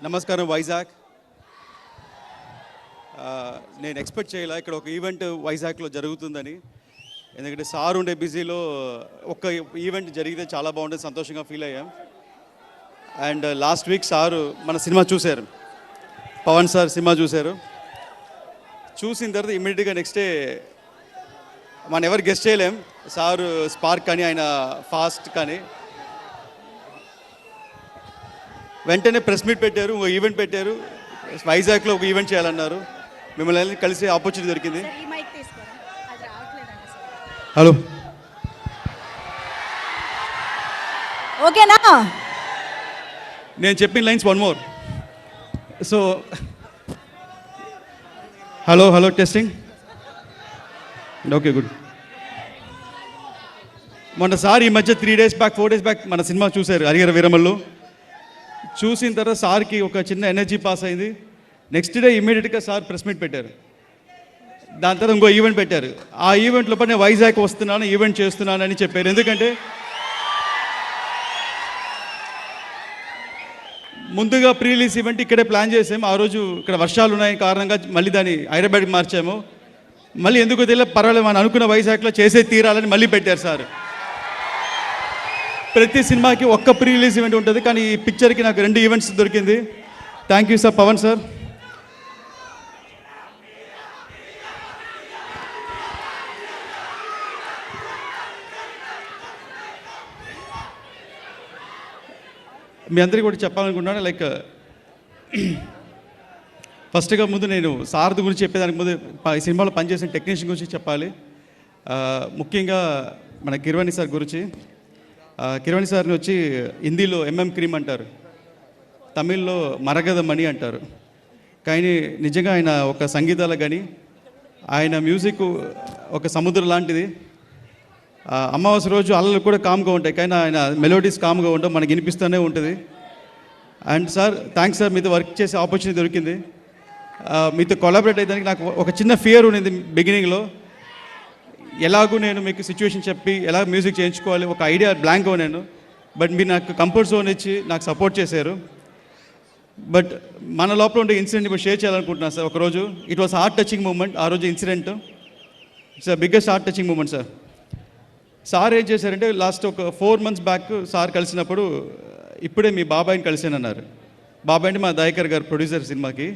నమస్కారం వైజాగ్. నేను ఎక్స్పెక్ట్ చేయలే ఇక్కడ ఒక ఈవెంట్ వైజాగ్లో జరుగుతుందని. ఎందుకంటే సార్ ఉండే బిజీలో ఒక్క ఈవెంట్ జరిగితే చాలా బాగుంటుంది, సంతోషంగా ఫీల్ అయ్యాం. అండ్ లాస్ట్ వీక్ సారు మన సినిమా చూశారు, పవన్ సార్ సినిమా చూశారు. చూసిన తర్వాత ఇమ్మీడియట్గా నెక్స్ట్ డే మనం ఎవరు గెస్ట్ చేయలేం, సారు స్పార్క్ కానీ ఆయన ఫాస్ట్ కానీ వెంటనే ప్రెస్ మీట్ పెట్టారు, ఒక ఈవెంట్ పెట్టారు, వైజాగ్లో ఒక ఈవెంట్ చేయాలన్నారు. మిమ్మల్ని కలిసి ఆపర్చునిటీ దొరికింది. హలో, ఓకేనా? నేను చెప్పిన lines one more. So hello hello testing. Okay, good. మొన్న సార్ ఈ మధ్య 3 days బ్యాక్ 4 days బ్యాక్ మన సినిమా చూశారు, హరిహర వీరమల్లు. చూసిన తర్వాత సార్కి ఒక చిన్న ఎనర్జీ పాస్ అయింది. నెక్స్ట్ డే ఇమ్మీడియట్గా సార్ ప్రెస్ మీట్ పెట్టారు. దాని తర్వాత ఇంకో ఈవెంట్ పెట్టారు. ఆ ఈవెంట్ లోపల నేను వైజాగ్ వస్తున్నాను, ఈవెంట్ చేస్తున్నాను అని చెప్పారు. ఎందుకంటే ముందుగా ప్రీ రిలీజ్ ఈవెంట్ ఇక్కడే ప్లాన్ చేసాము. ఆ రోజు ఇక్కడ వర్షాలు ఉన్నాయి కారణంగా మళ్ళీ దాన్ని హైదరాబాద్కి మార్చాము. మళ్ళీ ఎందుకు తెలియదు, పర్వాలేదు మనం అనుకున్న వైజాగ్లో చేసే తీరాలని మళ్ళీ పెట్టారు సార్. ప్రతి సినిమాకి ఒక్క ప్రీ రిలీజ్ ఈవెంట్ ఉంటుంది, కానీ ఈ పిక్చర్కి నాకు 2 ఈవెంట్స్ దొరికింది. Thank you sir, Pavan sir. మీ అందరికీ కూడా చెప్పాలనుకుంటున్నాను, లైక్ ఫస్ట్గా ముందు నేను సారథి గురించి చెప్పేదానికి ముందు ఈ సినిమాలో పనిచేసిన టెక్నీషియన్ గురించి చెప్పాలి. ముఖ్యంగా మన కిరవాణి సార్ గురించి. కిరవాణి సార్ని వచ్చి హిందీలో ఎంఎం క్రీమ్ అంటారు, తమిళ్లో మరగద మణి అంటారు. కానీ నిజంగా ఆయన ఒక సంగీతాలు కానీ ఆయన మ్యూజిక్ ఒక సముద్రం లాంటిది. అమావాస్య రోజు అల్లలు కూడా కామ్గా ఉంటాయి, కానీ ఆయన మెలోడీస్ కామ్గా ఉండవు, మనకి వినిపిస్తూనే ఉంటుంది. అండ్ సార్ థ్యాంక్స్ సార్, మీతో వర్క్ చేసే ఆపర్చునిటీ దొరికింది. మీతో కొలాబరేట్ అయ్యేదానికి నాకు ఒక చిన్న ఫియర్ ఉండేది బిగినింగ్లో. ఎలాగూ నేను మీకు సిచ్యువేషన్ చెప్పి ఎలా మ్యూజిక్ చేయించుకోవాలి ఒక ఐడియా బ్లాంక్ నేను. బట్ మీరు నాకు కంఫర్ట్ జోన్ ఇచ్చి నాకు సపోర్ట్ చేశారు. బట్ మన లోపల ఉండే ఇన్సిడెంట్ ఇప్పుడు షేర్ చేయాలనుకుంటున్నాను సార్. ఒకరోజు it was heart touching moment. ఆ రోజు incident it's biggest heart touching moment sir. Sir ఏం చేశారంటే లాస్ట్ ఒక 4 months బ్యాక్ సార్ కలిసినప్పుడు ఇప్పుడే మీ బాబాయిని కలిసానన్నారు. బాబాయ్ అంటే మా దయాకర్ గారు ప్రొడ్యూసర్ సినిమాకి.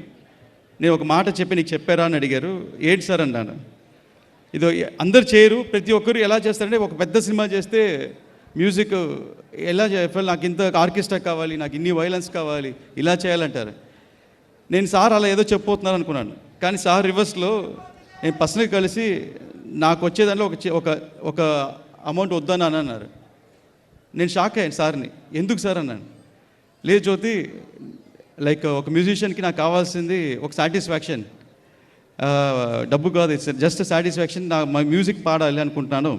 నేను ఒక మాట చెప్పి నీకు చెప్పారా అని అడిగారు. ఏంటి సార్ అన్నాను. ఇదో అందరు చేయరు, ప్రతి ఒక్కరు ఎలా చేస్తారంటే ఒక పెద్ద సినిమా చేస్తే మ్యూజిక్ ఎలా చెప్పాలి, నాకు ఇంత ఆర్కెస్ట్రా కావాలి, నాకు ఇన్ని వైలెన్స్ కావాలి, ఇలా చేయాలంటారు. నేను సార్ అలా ఏదో చెప్పబోతున్నారు అనుకున్నాను, కానీ సార్ రివర్స్లో నేను పర్సనల్గా కలిసి నాకు వచ్చేదానిలో ఒక అమౌంట్ వద్దని అన్నారు. నేను షాక్ అయ్యాను సార్ని. ఎందుకు సార్ అన్నాను. లేదు జ్యోతి, లైక్ ఒక మ్యూజిషియన్కి నాకు కావాల్సింది ఒక సాటిస్ఫాక్షన్, డబ్బు కాదు, ఇట్స్ జస్ట్ సాటిస్ఫాక్షన్. నా మ్యూజిక్ పాడాలి అనుకుంటున్నాను,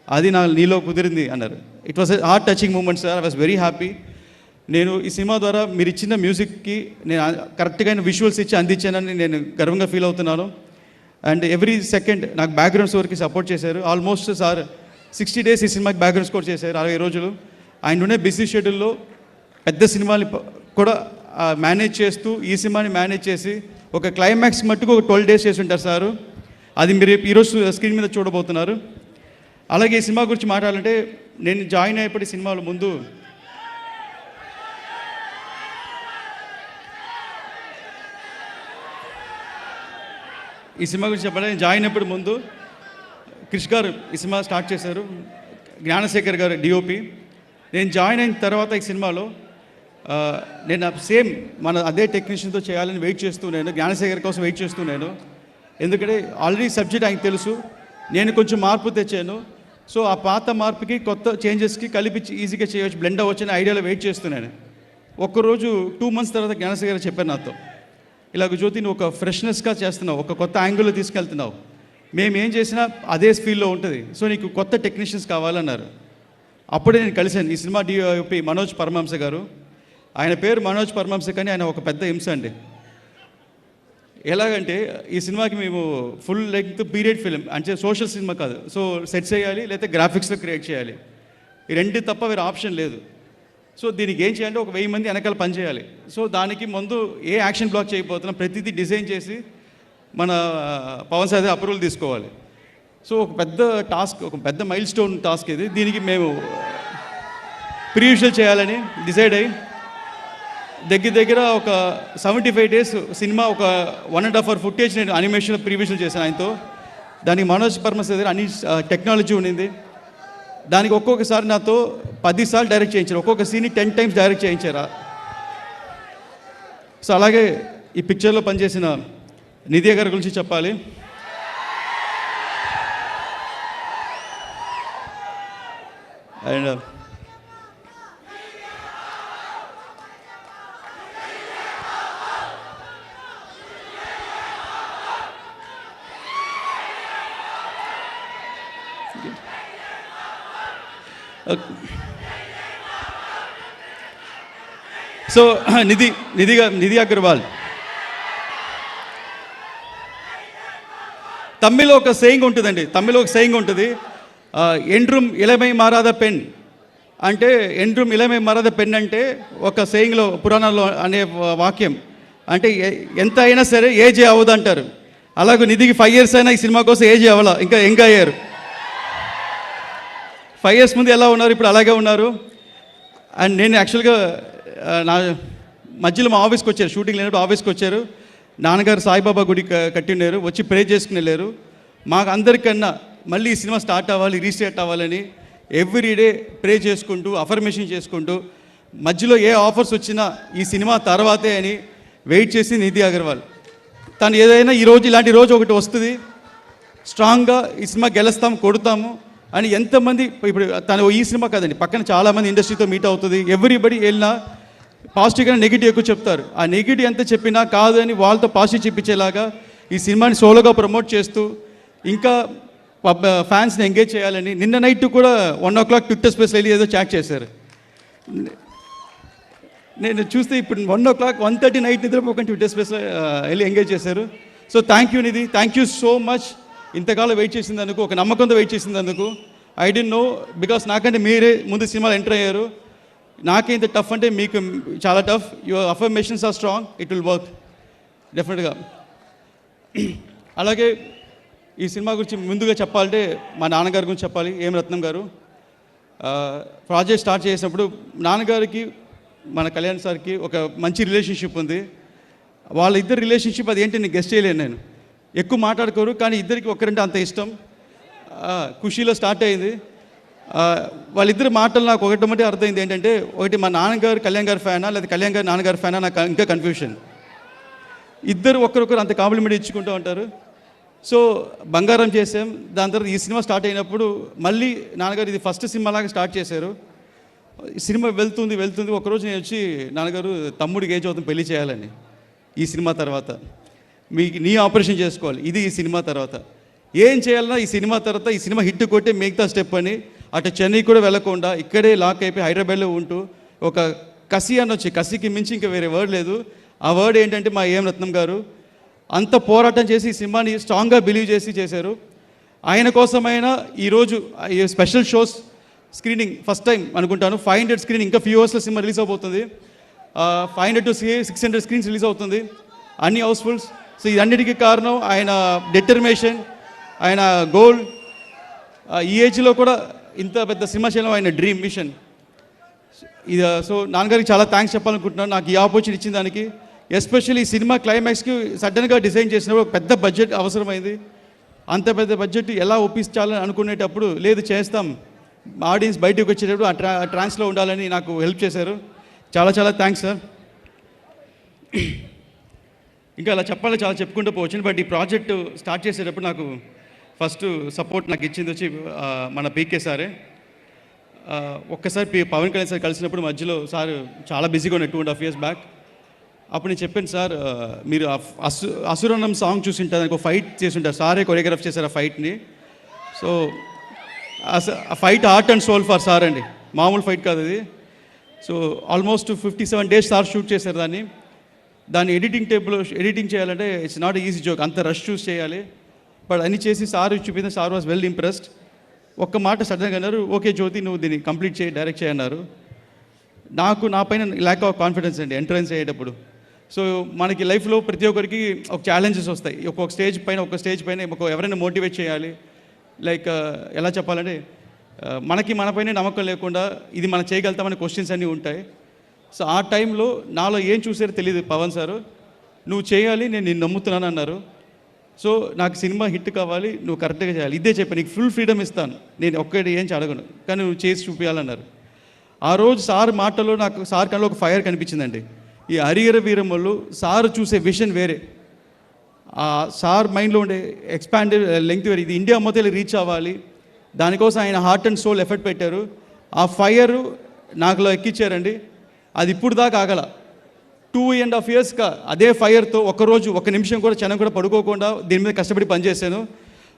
అది నీలో కుదిరింది అన్నారు. It was a heart touching moment sir. I was very happy. నేను ఈ సినిమా ద్వారా మీరు ఇచ్చిన మ్యూజిక్కి నేను కరెక్ట్గా విజువల్స్ ఇచ్చి అందించానని నేను గర్వంగా ఫీల్ అవుతున్నాను. అండ్ ఎవ్రీ సెకండ్ నాకు బ్యాక్గ్రౌండ్ స్కోర్కి సపోర్ట్ చేశారు. ఆల్మోస్ట్ సార్ 60 days ఈ సినిమాకి బ్యాక్గ్రౌండ్ స్కోర్ చేశారు, 60 రోజులు. ఆయన ఉండే బిజీ షెడ్యూల్లో పెద్ద సినిమాని కూడా మేనేజ్ చేస్తూ ఈ సినిమాని మేనేజ్ చేసి ఒక క్లైమాక్స్ మట్టుకు ఒక 12 days చేసి ఉంటారు సారు. అది మీరు ఈరోజు స్క్రీన్ మీద చూడబోతున్నారు. అలాగే ఈ సినిమా గురించి మాట్లాడాలంటే నేను జాయిన్ అయినప్పటి సినిమాల ముందు ఈ సినిమా గురించి చెప్పాలి. నేను జాయిన్ అయినప్పుడు ముందు క్రిష్ గారు ఈ సినిమా స్టార్ట్ చేశారు, జ్ఞానశేఖర్ గారు డిఓపి. నేను జాయిన్ అయిన తర్వాత ఈ సినిమాలో నేను సేమ్ మన అదే టెక్నీషియన్తో చేయాలని వెయిట్ చేస్తూ నేను జ్ఞానశేఖర్ కోసం వెయిట్ చేస్తూ నేను, ఎందుకంటే ఆల్రెడీ సబ్జెక్ట్ ఆయనకు తెలుసు, నేను కొంచెం మార్పు తెచ్చాను. సో ఆ పాత మార్పుకి కొత్త చేంజెస్కి కలిపి ఈజీగా చేయవచ్చు, బ్లెండ్ అవ్వచ్చు అనే ఐడియాలో వెయిట్ చేస్తున్నాను. ఒక్కరోజు 2 months తర్వాత జ్ఞానశేఖర్ చెప్పారు నాతో, ఇలాగ జ్యోతి నువ్వు ఒక ఫ్రెష్నెస్గా చేస్తున్నావు, ఒక కొత్త యాంగిల్లో తీసుకెళ్తున్నావు, మేము ఏం చేసినా అదే ఫీల్డ్లో ఉంటుంది, సో నీకు కొత్త టెక్నీషియన్స్ కావాలన్నారు. అప్పుడే నేను కలిశాను ఈ సినిమా డిఓపి మనోజ్ పరమహంస గారు. ఆయన పేరు మనోజ్ పరమహంస, కానీ ఆయన ఒక పెద్ద హింస అండి. ఎలాగంటే ఈ సినిమాకి మేము ఫుల్ లెంగ్త్ పీరియడ్ ఫిలిం అంటే సోషల్ సినిమా కాదు, సో సెట్స్ చేయాలి లేకపోతే గ్రాఫిక్స్లో క్రియేట్ చేయాలి, ఈ రెండు తప్ప వేరే ఆప్షన్ లేదు. సో దీనికి ఏం చేయాలంటే ఒక 1000 మంది వెనకాల పని చేయాలి. సో దానికి ముందు ఏ యాక్షన్ బ్లాక్ చేయకపోతున్నాం, ప్రతిదీ డిజైన్ చేసి మన పవన్ సార్ అప్రూవల్ తీసుకోవాలి. సో ఒక పెద్ద టాస్క్, ఒక పెద్ద మైల్ స్టోన్ టాస్క్ ఇది. దీనికి మేము ప్రీ విజువల్ చేయాలని డిసైడ్ అయ్యి దగ్గర ఒక 75 days సినిమా, ఒక 1.5 hour ఫుటేజ్ నేను అనిమేషన్ ప్రీ విజువల్ చేశాను ఆయనతో. దానికి మనోజ్ పర్మస్ దగ్గర అన్ని టెక్నాలజీ ఉండింది. దానికి ఒక్కొక్కసారి నాతో 10 సార్లు డైరెక్ట్ చేయించారు, ఒక్కొక్క సీన్ని 10 times డైరెక్ట్ చేయించారు. సో అలాగే ఈ పిక్చర్లో పనిచేసిన నిధి గారి గురించి చెప్పాలి. అండ్ సో నిధి అగర్వాల్ తమిళ్లో ఒక సేయింగ్ ఉంటుందండి, ఎండ్రూమ్ ఇలమై మారాద పెన్ అంటే, ఎండ్రూమ్ ఇలమై మారాద పెన్ అంటే ఒక సేయింగ్లో పురాణాల్లో అనే వాక్యం అంటే ఎంత అయినా సరే ఏజ్ అవ్వదు అంటారు. అలాగే నిధికి 5 years అయినా ఈ సినిమా కోసం ఏజ్ అవ్వాల, ఇంకా యంగ్ అయ్యారు. 5 years ముందు ఎలా ఉన్నారు, ఇప్పుడు అలాగే ఉన్నారు. అండ్ నేను యాక్చువల్గా నా మధ్యలో మా ఆఫీస్కి వచ్చారు, షూటింగ్ లేనప్పుడు ఆఫీస్కి వచ్చారు. నాన్నగారు సాయిబాబా గుడి కట్టి ఉన్నారు, వచ్చి ప్రే చేసుకుని వెళ్ళారు. మాకు అందరికన్నా మళ్ళీ ఈ సినిమా స్టార్ట్ అవ్వాలి, రీస్టార్ట్ అవ్వాలని ఎవ్రీడే ప్రే చేసుకుంటూ, అఫర్మేషన్ చేసుకుంటూ, మధ్యలో ఏ ఆఫర్స్ వచ్చినా ఈ సినిమా తర్వాతే అని వెయిట్ చేసి నిధి అగర్వాల్. తను ఏదైనా ఈరోజు ఇలాంటి రోజు ఒకటి వస్తుంది, స్ట్రాంగ్గా ఈ సినిమా గెలుస్తాం, కొడతాము అని ఎంతమంది, ఇప్పుడు తను ఈ సినిమా కాదండి, పక్కన చాలామంది ఇండస్ట్రీతో మీట్ అవుతుంది. ఎవ్రీబడి వెళ్ళినా పాజిటివ్గా నెగిటివ్ ఎక్కువ చెప్తారు. ఆ నెగిటివ్ ఎంత చెప్పినా కాదు అని వాళ్ళతో పాజిటివ్ చెప్పించేలాగా ఈ సినిమాని సోలోగా ప్రమోట్ చేస్తూ ఇంకా ఫ్యాన్స్ని ఎంగేజ్ చేయాలని నిన్న నైట్ కూడా 1 o'clock ట్విట్టర్ స్పేస్లో వెళ్ళి ఏదో చాట్ చేశారు. నేను చూస్తే ఇప్పుడు 1 o'clock 1:30 నైట్ నిద్రపోకుండా ట్విట్టర్ స్పేస్లో వెళ్ళి ఎంగేజ్ చేశారు. So thank you Nidhi, thank you so much. ఇంతకాలం వెయిట్ చేసిందందుకు, ఒక నమ్మకంతో వెయిట్ చేసిందందుకు. ఐ డోంట్ నో, బికాస్ నాకంటే మీరే ముందు సినిమాలో ఎంటర్ అయ్యారు. నాకే ఇంత టఫ్ అంటే మీకు చాలా tough. Your affirmations are strong, it will work డెఫినెట్గా. అలాగే ఈ సినిమా గురించి ముందుగా చెప్పాలంటే మా నాన్నగారి గురించి చెప్పాలి. ఏం రత్నం గారు ప్రాజెక్ట్ స్టార్ట్ చేసినప్పుడు నాన్నగారికి మన కళ్యాణ్ సార్కి ఒక మంచి రిలేషన్షిప్ ఉంది. వాళ్ళిద్దరు రిలేషన్షిప్ అది ఏంటి నేను గెస్ట్ చేయలేను. నేను ఎక్కువ మాట్లాడుకోరు, కానీ ఇద్దరికి ఒకరంటే అంత ఇష్టం. ఖుషీలో స్టార్ట్ అయింది. వాళ్ళిద్దరు మాటలు నాకు ఒకటి అర్థమైంది ఏంటంటే, ఒకటి మా నాన్నగారు కళ్యాణ్ గారి ఫ్యానా, లేదా కళ్యాణ్ గారు నాన్నగారి ఫ్యానా, నాకు ఇంకా కన్ఫ్యూషన్. ఇద్దరు ఒకరొకరు అంత కాంప్లిమెంట్ ఇచ్చుకుంటూ ఉంటారు. సో బంగారం చేసాం. దాని తర్వాత ఈ సినిమా స్టార్ట్ అయినప్పుడు మళ్ళీ నాన్నగారు ఇది ఫస్ట్ సినిమా లాగా స్టార్ట్ చేశారు. సినిమా వెళ్తుంది. ఒకరోజు నేను వచ్చి, నాన్నగారు తమ్ముడికి ఏజ్ అవుతుంది, పెళ్లి చేయాలని ఈ సినిమా తర్వాత, నీ ఆపరేషన్ చేసుకోవాలి, ఇది ఈ సినిమా తర్వాత ఏం చేయాలన్నా ఈ సినిమా తర్వాత, ఈ సినిమా హిట్ కొట్టే మిగతా స్టెప్ అని అటు చెన్నై కూడా వెళ్ళకుండా ఇక్కడే లాక్ అయిపోయి హైదరాబాద్లో ఉంటూ ఒక కసి అనొచ్చి, కసికి మించి ఇంకా వేరే వర్డ్ లేదు. ఆ వర్డ్ ఏంటంటే మా ఏం రత్నం గారు అంత పోరాటం చేసి ఈ సినిమాని స్ట్రాంగ్గా బిలీవ్ చేసి చేశారు. ఆయన కోసమైనా ఈరోజు ఈ special shows screening first time అనుకుంటాను. 500 స్క్రీనింగ్, ఇంకా ఫ్యూ అవర్స్లో సినిమా రిలీజ్ అవబోతుంది. 500 to 600 స్క్రీన్స్ రిలీజ్ అవుతుంది, అన్ని హౌస్ఫుల్స్. సో ఇదన్నిటికీ కారణం ఆయన డెటర్మినేషన్, ఆయన గోల్. ఈ ఏజ్లో కూడా ఇంత పెద్ద సినిమా చేయడం ఆయన డ్రీమ్ మిషన్. ఇది సో నాన్నగారికి చాలా థ్యాంక్స్ చెప్పాలనుకుంటున్నాను నాకు ఈ ఆపర్చునిటీ ఇచ్చిన దానికి. ఎస్పెషల్లీ ఈ సినిమా క్లైమాక్స్కి సడన్గా డిజైన్ చేసినప్పుడు ఒక పెద్ద బడ్జెట్ అవసరమైంది. అంత పెద్ద బడ్జెట్ ఎలా ఒప్పించాలని అనుకునేటప్పుడు, లేదు చేస్తాం, ఆడియన్స్ బయటకు వచ్చేటప్పుడు ఆ ట్రాన్స్లో ఉండాలని నాకు హెల్ప్ చేశారు. చాలా చాలా థ్యాంక్స్ సార్. ఇంకా అలా చెప్పాలి, చాలా చెప్పుకుంటూ పోవచ్చు. బట్ ఈ ప్రాజెక్ట్ స్టార్ట్ చేసేటప్పుడు నాకు ఫస్ట్ సపోర్ట్ నాకు ఇచ్చింది వచ్చి మన పీకే సారే. ఒక్కసారి పవన్ కళ్యాణ్ సార్ కలిసినప్పుడు మధ్యలో సార్ చాలా బిజీగా ఉన్న 2.5 years బ్యాక్. అప్పుడు నేను చెప్పాను, సార్ మీరు అసురన్నం సాంగ్ చూసి ఉంటారు, దానికి ఒక ఫైట్ చేసి ఉంటారు, సారే కొరియోగ్రాఫ్ చేశారు ఆ ఫైట్ని. సో ఆ fight heart and soul for sir అండి, మామూలు ఫైట్ కాదు అది. So almost 57 days sir shoot చేశారు దాన్ని ఎడిటింగ్ చేయాలంటే ఇట్స్ నాట్ ఈజీ జోక్, అంత రష్ చూస్ చేయాలి. బట్ అన్ని చేసి సార్ చూపించిన సార్ వాజ్ వెల్ ఇంప్రెస్డ్. ఒక్క మాట సడన్గా అన్నారు, ఓకే జ్యోతి నువ్వు దీన్ని కంప్లీట్ చేయి, డైరెక్ట్ చేయన్నారు. నా పైన ల్యాక్ ఆఫ్ కాన్ఫిడెన్స్ అండి ఎంట్రన్స్ అయ్యేటప్పుడు. సో మనకి లైఫ్లో ప్రతి ఒక్కరికి ఒక ఛాలెంజెస్ వస్తాయి. ఒక్కొక్క స్టేజ్ పైన ఎవరైనా మోటివేట్ చేయాలి. లైక్ ఎలా చెప్పాలంటే మనకి మనపైనే నమ్మకం లేకుండా ఇది మనం చేయగలుగుతామనే క్వశ్చన్స్ అన్నీ ఉంటాయి. సో ఆ టైంలో నాలో ఏం చూసారో తెలియదు పవన్ సారు, నువ్వు చేయాలి, నేను నిన్ను నమ్ముతున్నాను అన్నారు. సో నాకు సినిమా హిట్ కావాలి, నువ్వు కరెక్ట్గా చేయాలి, ఇదే చెప్పాను, నీకు ఫుల్ ఫ్రీడమ్ ఇస్తాను, నేను ఒక్కటి ఏం అడగను, కానీ నువ్వు చేసి చూపించాలన్నారు. ఆ రోజు సార్ మాటలో నాకు సార్ కన్నా ఒక ఫైర్ కనిపించిందండి. ఈ హరిహర వీరమ్మలు సార్ చూసే విషన్ వేరే, ఆ సార్ మైండ్లో ఉండే ఎక్స్పాండెడ్ లెంగ్త్ వేరే. ఇది ఇండియా మొత్తం రీచ్ అవ్వాలి, దానికోసం ఆయన హార్ట్ అండ్ సోల్ ఎఫర్ట్ పెట్టారు. ఆ ఫైర్ నాకులో ఎక్కించారండి. అది ఇప్పుడు దాకా ఆగల. 2.5 yearsగా అదే ఫైర్తో ఒక్కరోజు ఒక్క నిమిషం కూడా క్షణం కూడా పడుకోకుండా దీని మీద కష్టపడి పనిచేశాను.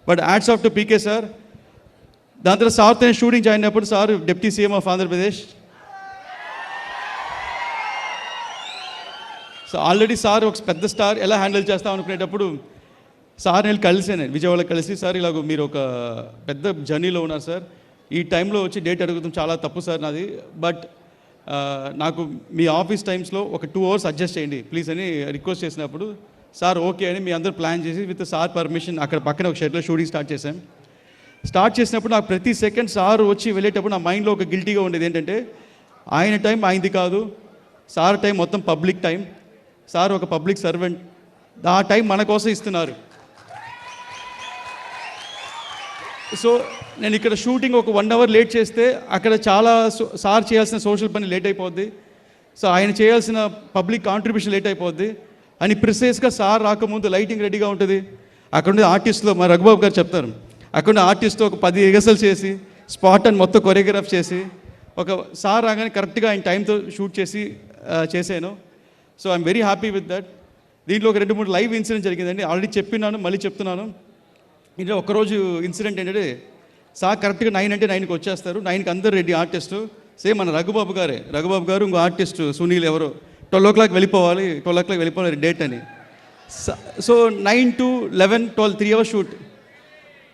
But ads off to PK sir. దాని తర్వాత సార్తో నేను షూటింగ్ జాయిన్ అయినప్పుడు sir deputy CM of Andhra Pradesh. So already sir ఒక పెద్ద స్టార్ ఎలా హ్యాండిల్ చేస్తాం అనుకునేటప్పుడు సార్ నేను కలిసాను, విజయవాడలో కలిసి, సార్ ఇలాగ మీరు ఒక పెద్ద జర్నీలో ఉన్నారు సార్, ఈ టైంలో వచ్చి డేట్ అడుగుతాం చాలా తప్పు సార్ నాది, బట్ నాకు మీ ఆఫీస్ టైమ్స్లో ఒక 2 hours అడ్జస్ట్ చేయండి ప్లీజ్ అని రిక్వెస్ట్ చేసినప్పుడు సార్ ఓకే అని మీ అందరూ ప్లాన్ చేసి విత్ సార్ పర్మిషన్ అక్కడ పక్కన ఒక షెడ్లో షూటింగ్ స్టార్ట్ చేసినప్పుడు నాకు ప్రతి సెకండ్ సార్ వచ్చి వెళ్ళేటప్పుడు నా మైండ్లో ఒక గిల్టీగా ఉండేది ఏంటంటే, ఆయన టైం ఆయనది కాదు, సార్ టైం మొత్తం పబ్లిక్ టైం, సార్ ఒక పబ్లిక్ సర్వెంట్, ఆ టైం మన కోసం ఇస్తున్నారు. సో నేను ఇక్కడ షూటింగ్ ఒక 1 hour లేట్ చేస్తే అక్కడ చాలా సార్ చేయాల్సిన సోషల్ పని లేట్ అయిపోద్ది, సో ఆయన చేయాల్సిన పబ్లిక్ కాంట్రిబ్యూషన్ లేట్ అయిపోద్ది అని ప్రిసైజ్గా సార్ రాకముందు లైటింగ్ రెడీగా ఉంటుంది. అక్కడ ఉండే ఆర్టిస్ట్లో మా రఘుబాబు గారు చెప్తారు, అక్కడ ఉన్న ఆర్టిస్ట్తో ఒక 10 రిహర్సల్ చేసి స్పాట్ అని మొత్తం కొరియోగ్రాఫ్ చేసి ఒక సార్ రాగానే కరెక్ట్గా ఆయన టైంతో షూట్ చేశాను. So I'm very happy with that. దీంట్లో ఒక 2-3 లైవ్ ఇన్సిడెంట్ జరిగిందండి, ఆల్రెడీ చెప్పినాను, మళ్ళీ చెప్తున్నాను. ఇందులో ఒకరోజు ఇన్సిడెంట్ ఏంటంటే, సార్ కరెక్ట్గా 9 అంటే 9కి వచ్చేస్తారు, 9కి అందరు రెడీ ఆర్టిస్టు, సేమ్ మన రఘుబాబు గారు ఇంకో ఆర్టిస్టు సునీల్ ఎవరో 12 o'clock వెళ్ళిపోవాలి డేట్ అని. So 9 to 11, 12 3 hours shoot.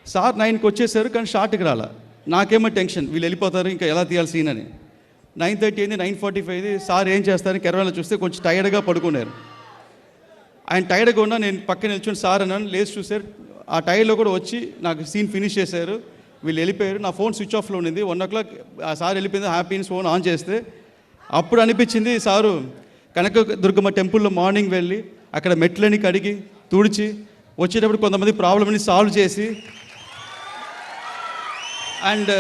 Sir 9కి వచ్చేసారు కానీ షార్ట్కి రాలా. నాకేమో టెన్షన్, వీళ్ళు వెళ్ళిపోతారు ఇంకా ఎలా తీయాలి సీన్ అని. 9:30 అయింది, 9:45 సార్ ఏం చేస్తారని కెరవాలో చూస్తే కొంచెం టైర్డ్గా పడుకున్నారు. ఆయన టైర్డ్గా ఉన్నా నేను పక్కన నిల్చుని సార్ అన్నాను, లేచి చూసారు, ఆ టైర్లో కూడా వచ్చి నాకు సీన్ ఫినిష్ చేశారు. వీళ్ళు వెళ్ళిపోయారు, నా ఫోన్ స్విచ్ ఆఫ్లో ఉండింది. 1 o'clock ఆ సార్ వెళ్ళిపోయింది, హ్యాపీ ఫోన్ ఆన్ చేస్తే అప్పుడు అనిపించింది సారు కనకదుర్గమ్మ టెంపుల్లో మార్నింగ్ వెళ్ళి అక్కడ మెట్లని కడిగి తుడిచి వచ్చేటప్పుడు కొంతమంది ప్రాబ్లమ్ని సాల్వ్ చేసి, అండ్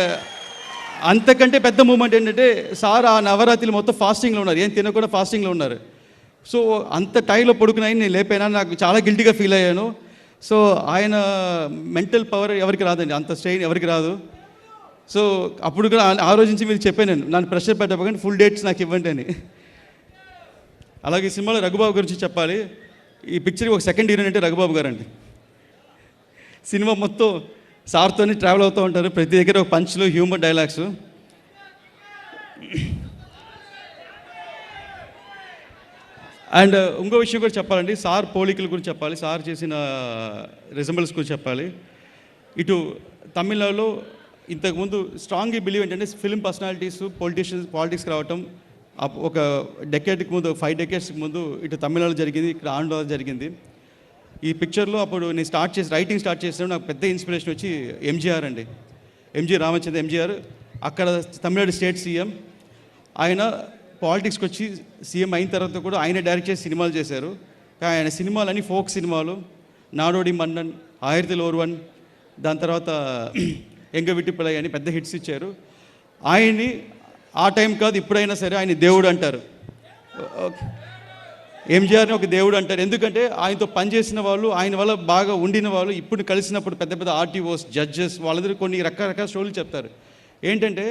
అంతకంటే పెద్ద మూమెంట్ ఏంటంటే సార్ ఆ నవరాత్రులు మొత్తం ఫాస్టింగ్లో ఉన్నారు, ఏం తినకుండా ఫాస్టింగ్లో ఉన్నారు. సో అంత టైంలో పడుకున్నాయని నేను లేపాను, నాకు చాలా గిల్టీగా ఫీల్ అయ్యాను. సో ఆయన మెంటల్ పవర్ ఎవరికి రాదండి, అంత స్ట్రెయిన్ ఎవరికి రాదు. సో అప్పుడు కూడా ఆ రోజు నుంచి మీరు చెప్పాను, నేను నన్ను ప్రెషర్ పెట్టకపోతే ఫుల్ డేట్స్ నాకు ఇవ్వండి అని. అలాగే ఈ సినిమాలో రఘుబాబు గురించి చెప్పాలి. ఈ పిక్చర్కి ఒక సెకండ్ హీరోయిన్ అంటే రఘుబాబు గారు అండి. సినిమా మొత్తం సార్తోనే ట్రావెల్ అవుతూ ఉంటారు, ప్రతి దగ్గర ఒక పంచ్లు, హ్యూమర్ డైలాగ్స్. అండ్ ఇంకో విషయం కూడా చెప్పాలండి, సార్ పోలికల గురించి చెప్పాలి, సార్ చేసిన రిజంబల్స్ గురించి చెప్పాలి. ఇటు తమిళనాడులో ఇంతకుముందు స్ట్రాంగ్గా బిలీవ్ ఏంటంటే ఫిల్మ్ పర్సనాలిటీస్ పాలిటిక్స్కి రావటం ఒక డెకేడ్కి ముందు, 5 decades ముందు ఇటు తమిళనాడు జరిగింది, ఇక్కడ ఆంధ్రలో జరిగింది. ఈ పిక్చర్లో అప్పుడు నేను రైటింగ్ స్టార్ట్ చేసినప్పుడు నాకు పెద్ద ఇన్స్పిరేషన్ వచ్చి ఎంజీఆర్ అండి, ఎంజీ రామచంద్ర ఎంజీఆర్. అక్కడ తమిళనాడు స్టేట్ సీఎం, ఆయన పాలిటిక్స్కి వచ్చి సీఎం అయిన తర్వాత కూడా ఆయన డైరెక్ట్ చేసి సినిమాలు చేశారు. కానీ ఆయన సినిమాలన్నీ ఫోక్ సినిమాలు, నాడోడి మన్నన్, ఆయిరతిల్ ఓర్వన్, దాని తర్వాత ఎంగ విట్టిపిల్లై అని పెద్ద హిట్స్ ఇచ్చారు. ఆయన్ని ఆ టైం కాదు ఇప్పుడైనా సరే ఆయన దేవుడు అంటారు, ఎంజీఆర్ని ఒక దేవుడు అంటారు. ఎందుకంటే ఆయనతో పనిచేసిన వాళ్ళు, ఆయన వల్ల బాగా ఉండిన వాళ్ళు ఇప్పుడు కలిసినప్పుడు పెద్ద పెద్ద ఆర్టీఓస్, జడ్జెస్ వాళ్ళందరూ కొన్ని రకరకాల స్టోరీలు చెప్తారు. ఏంటంటే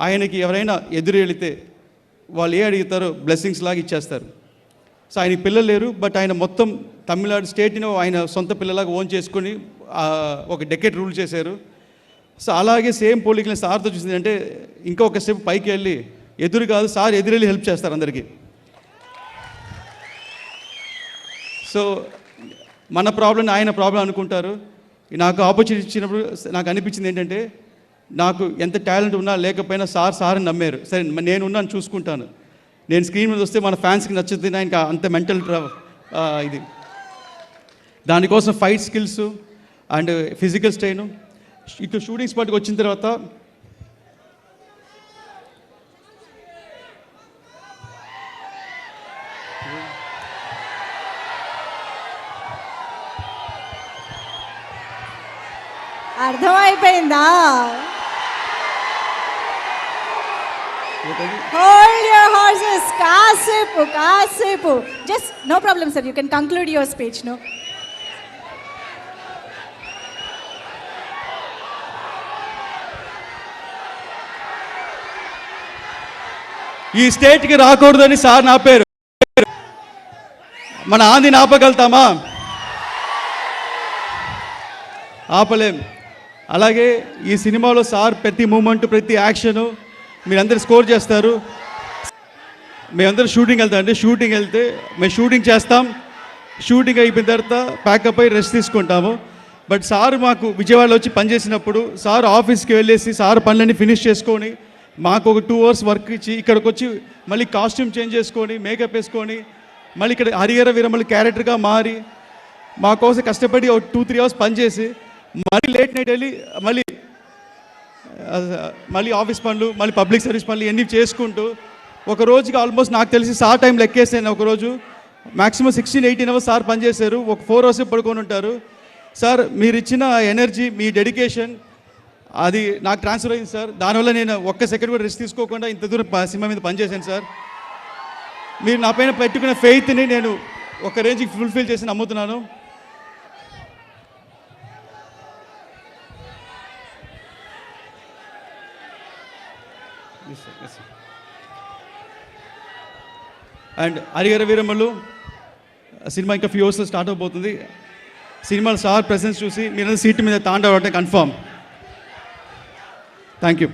ఆయనకి ఎవరైనా ఎదురు వెళితే వాళ్ళు అడుగుతారో బ్లెస్సింగ్స్ లాగా ఇచ్చేస్తారు. సో ఆయనకి పిల్లలు లేరు, బట్ ఆయన మొత్తం తమిళనాడు స్టేట్ని ఆయన సొంత పిల్లలాగా ఓన్ చేసుకొని ఒక డెకేడ్ రూల్ చేశారు. సో అలాగే సేమ్ పోలికలను సార్తో చూసింది అంటే ఇంకా ఒక స్టెప్ పైకి వెళ్ళి ఎదురు కాదు సార్ ఎదురెళ్ళి హెల్ప్ చేస్తారు అందరికీ. సో మన ప్రాబ్లం ఆయన ప్రాబ్లం అనుకుంటారు. నాకు ఆపర్చునిటీ ఇచ్చినప్పుడు నాకు అనిపించింది ఏంటంటే నాకు ఎంత టాలెంట్ ఉన్నా లేకపోయినా సార్ని నమ్మారు. సరే నేను ఉన్నాను, చూసుకుంటాను, నేను స్క్రీన్ మీద వస్తే మన ఫ్యాన్స్కి నచ్చుతుంది, ఇంకా అంత మెంటల్ ఇది. దానికోసం fight skills and physical strain. ఇటు షూటింగ్ స్పాట్కి వచ్చిన తర్వాత అర్థమైపోయిందా? Hold your horses. కాసేపు. Just no problem, sir. You can conclude your speech, no? ఈ స్టేట్కి రాకూడదని సార్ నా పేరు. మన ఆందిని ఆపగలుగుతామా? ఆపలేం. అలాగే ఈ సినిమాలో సార్ ప్రతి మూమెంట్, ప్రతి యాక్షను మీరందరూ స్కోర్ చేస్తారు. మేమందరూ షూటింగ్ వెళ్తామండి. షూటింగ్ వెళ్తే మేము షూటింగ్ చేస్తాం, షూటింగ్ అయిపోయిన తర్వాత ప్యాకప్ అయి రెస్ట్ తీసుకుంటాము. బట్ సార్ మాకు విజయవాడలో వచ్చి పనిచేసినప్పుడు సార్ ఆఫీస్కి వెళ్ళేసి సార్ పనులన్నీ ఫినిష్ చేసుకొని మాకు ఒక 2 hours వర్క్ ఇచ్చి ఇక్కడికి వచ్చి మళ్ళీ కాస్ట్యూమ్ చేంజ్ చేసుకొని మేకప్ వేసుకొని మళ్ళీ ఇక్కడ హరిహర వీరమల్లి క్యారెక్టర్గా మారి మా కోసం కష్టపడి ఒక 2-3 hours పనిచేసి మళ్ళీ లేట్ నైట్ వెళ్ళి మళ్ళీ ఆఫీస్ పనులు, మళ్ళీ పబ్లిక్ సర్వీస్ పనులు ఇవన్నీ చేసుకుంటూ ఒక రోజుకి ఆల్మోస్ట్ నాకు తెలిసి సార్ టైం లెక్కేసాను. ఒకరోజు మ్యాక్సిమం 16-18 hours సార్ పనిచేశారు. ఒక 4 hours పడుకొని ఉంటారు. సార్ మీరు ఇచ్చిన ఎనర్జీ, మీ డెడికేషన్ అది నాకు ట్రాన్స్ఫర్ అయింది సార్. దానివల్ల నేను ఒక్క సెకండ్ కూడా రెస్ట్ తీసుకోకుండా ఇంత దూరం సినిమా మీద పనిచేశాను సార్. మీరు నా పైన పెట్టుకున్న ఫెయిత్ని నేను ఒక రేంజ్కి ఫుల్ఫిల్ చేసి నమ్ముతున్నాను. అండ్ హరిహర వీరమల్లు సినిమా ఇంకా ఫ్యూ అవర్స్లో స్టార్ట్ అవబోతుంది. సినిమాలో సార్ ప్రెసెన్స్ చూసి మీరు సీట్ మీద తాండవ కన్ఫర్మ్. Thank you.